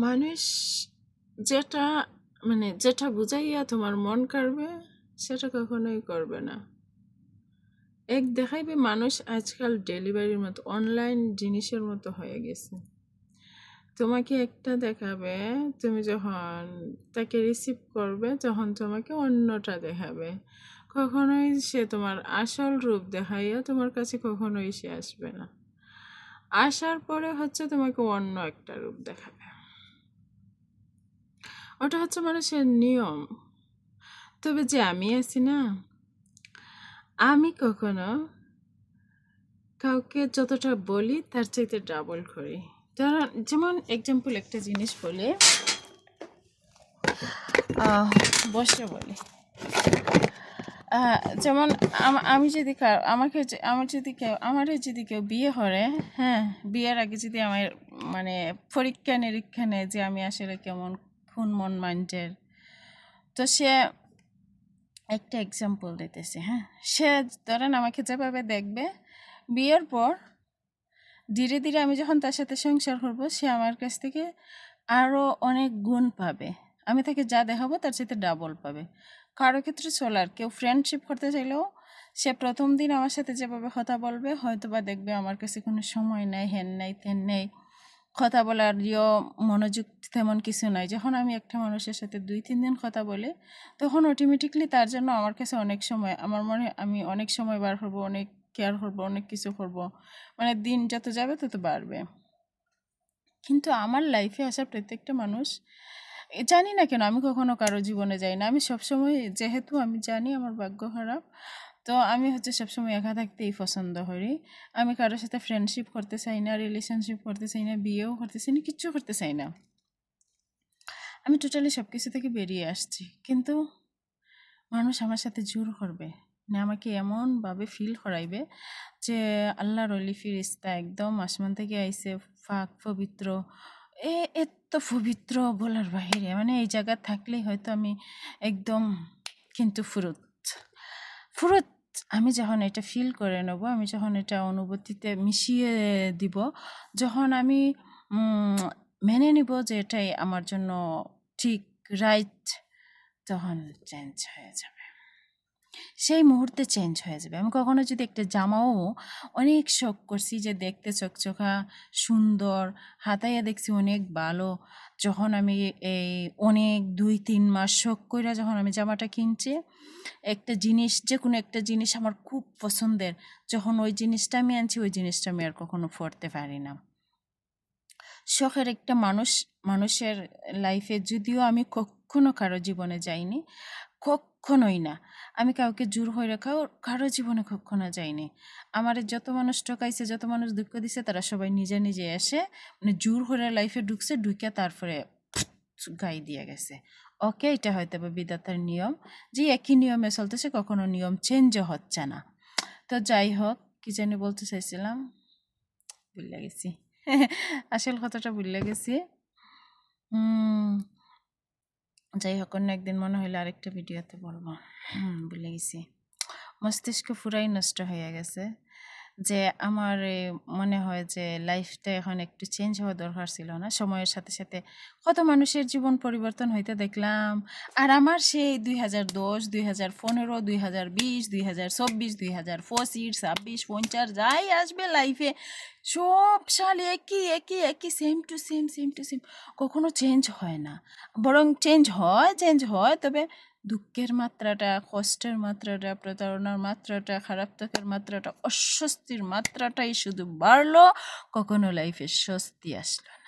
মানুষ যেটা যেটা বুঝাইয়া তোমার মন কাড়বে সেটা কখনোই করবে না। দেখাইবে মানুষ আজকাল ডেলিভারির মতো অনলাইন জিনিসের মতো হয়ে গেছে। তোমাকে একটা দেখাবে, তুমি যখন তাকে রিসিভ করবে তখন তোমাকে অন্যটা দেখাবে। কখনোই সে তোমার আসল রূপ দেখাইয়া তোমার কাছে কখনোই সে আসবে না। আসার পরে তোমাকে অন্য একটা রূপ দেখাবে। ওটা মানুষের নিয়ম। তবে যে আমি আছি না, আমি কখনো কাউকে যতটা বলি তার চাইতে ডাবল করি। যেমন এক্সাম্পল একটা জিনিস বলি, বসে বলি। যেমন আমি যদি আমারে যদি কেউ বিয়ে করে, হ্যাঁ, বিয়ের আগে যদি আমার পরীক্ষা নিরীক্ষা নেয় যে আমি আসলে কেমন কোন মন মাইন্ডের, তো সে একটা এক্সাম্পল দিতেছে। হ্যাঁ, সে ধরেন আমাকে যেভাবে দেখবে, বিয়ের পর ধীরে ধীরে আমি যখন তার সাথে সংসার করবো, সে আমার কাছ থেকে আরও অনেক গুণ পাবে। আমি তাকে যা দেখাবো তার সাথে ডাবল পাবে। কারো ক্ষেত্রে চলার, কেউ ফ্রেন্ডশিপ করতে চাইলেও সে প্রথম দিন আমার সাথে যেভাবে কথা বলবে, হয়তো বা দেখবে আমার কাছে কোনো সময় নেই, হেন নেই তেন নেই, কথা বলার মনোযোগ তেমন কিছু নাই। যখন আমি একটা মানুষের সাথে 2-3 দিন কথা বলি, তখন অটোমেটিকলি তার জন্য আমার কাছে অনেক সময়, আমার মনে আমি অনেক সময় বার করবো, অনেক কেয়ার করবো, অনেক কিছু করবো। দিন যত যাবে তত বাড়বে। কিন্তু আমার লাইফে আসা প্রত্যেকটা মানুষ, জানি না কেন আমি কখনো কারো জীবনে যাই না। আমি সবসময়, যেহেতু আমি জানি আমার ভাগ্য খারাপ, তো আমি সবসময় একা থাকতেই পছন্দ করি। আমি কারোর সাথে ফ্রেন্ডশিপ করতে চাই না, রিলেশনশিপ করতে চাই না, বিয়েও করতে চাই না, কিচ্ছু করতে চাই না। আমি টোটালি সব কিছু থেকে বেরিয়ে আসছি। কিন্তু মানুষ আমার সাথে জোর করবে না, আমাকে এমনভাবে ফিল করাইবে যে আল্লাহর অলি ফিরিস্তা একদম আসমান থেকে আইসে, ফাঁক পবিত্র, এত পবিত্র বলার বাহিরে। এই জায়গা থাকলেই হয়তো আমি একদম, কিন্তু ফুরুত আমি যখন এটা ফিল করে নেব, আমি যখন এটা অনুভূতিতে মিশিয়ে দিব, যখন আমি মেনে নিব যে এটাই আমার জন্য ঠিক, রাইট, তখন চেঞ্জ হয়ে যাবে। সেই মুহূর্তে চেঞ্জ হয়ে যাবে। আমি কখনো যদি একটা জামাও অনেক শখ করছি যে দেখতে চকচকা সুন্দর, হাতাইয়া দেখছি অনেক ভালো, যখন আমি এই অনেক 2-3 মাস শখ কইরা যখন আমি জামাটা কিনছি, একটা জিনিস, যে কোনো একটা জিনিস আমার খুব পছন্দের, যখন ওই জিনিসটা আমি আনছি, ওই জিনিসটা আমি আর কখনো পরতে পারি না। শখের একটা মানুষের লাইফে, যদিও আমি কখনো কারো জীবনে যাইনি, কখনোই না, আমি কাউকে জোর হয়ে কারো জীবনে কখনো যাইনি। আমার যত মানুষ ঠকাইছে, যত মানুষ দুঃখ দিছে, তারা সবাই নিজে নিজে এসে জোর হয়ে লাইফে ঢুকছে, ঢুকে তারপরে গাই দিয়ে গেছে। ওকে, এটা হয়তো বা বিধাতার নিয়ম, যে একই নিয়মে চলতেছে, কখনো নিয়ম চেঞ্জও হচ্ছে না। তো যাই হোক, কি জানি বলতে চাইছিলাম, ভুলে গেছি। আসল কথাটা ভুলে গেছি। যাই হোক, অন্য একদিন মনে হইলে আরেকটা ভিডিওতে বলবো। ভুলে গেছি, মস্তিষ্ক পুরাই নষ্ট হয়ে গেছে। যে আমার মনে হয় যে লাইফটা এখন একটু চেঞ্জ হওয়া দরকার ছিল না। সময়ের সাথে সাথে কত মানুষের জীবন পরিবর্তন হইতে দেখলাম। আর আমার সেই 2010, 2015, 2020, 2024, 2025, 26, 50 যাই আসবে লাইফে, সব সাল একই একই একই, সেম টু সেম। কখনো চেঞ্জ হয় না, বরং চেঞ্জ হয়, তবে দুঃখের মাত্রাটা, কষ্টের মাত্রাটা, প্রতারণার মাত্রাটা, খারাপ থাকার মাত্রাটা, অস্বস্তির মাত্রাটাই শুধু বাড়লো, কখনো লাইফে স্বস্তি আসলো না।